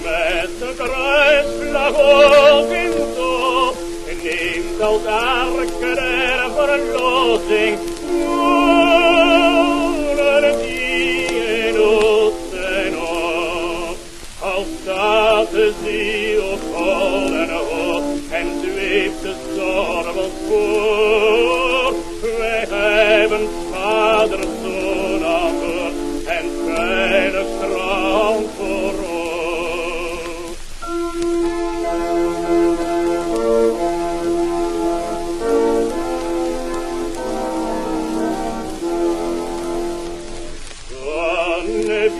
Met de kruisvlag op in toop, neemt als arken der verlossing woorden die in oceaan op. Als staat de ziel vol en hoog en zweeft de storm ons voor. Wij hebben Vader, Zoon, Amen en veilig strand voor ons.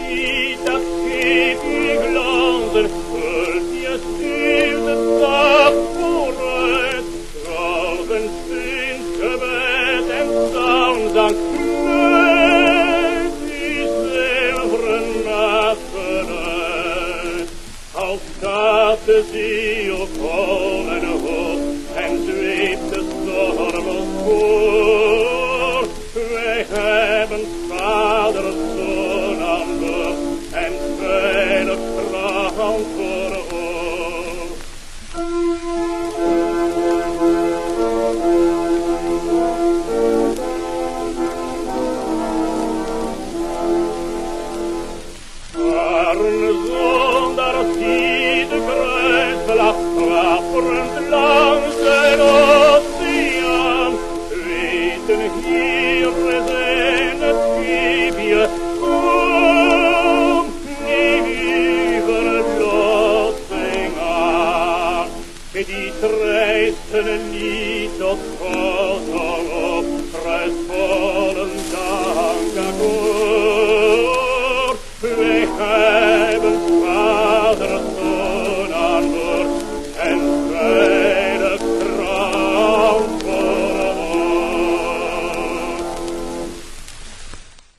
Wie dat schip je glanzen, vult je stuurt het dag vooruit. Galgen, stunt, gebed en psalmzang, met die zilveren nachten uit. Als gaat de ziel vol en hoog en zweeft de storm ons voor. Wij hebben Vader, Zoon, Amen en veilig strand voor ons. Arme zondaar ziet de kruisvlag wapperend langs de oceaan. Weten hier zijn het schipje om die verlossing aan. Die treisten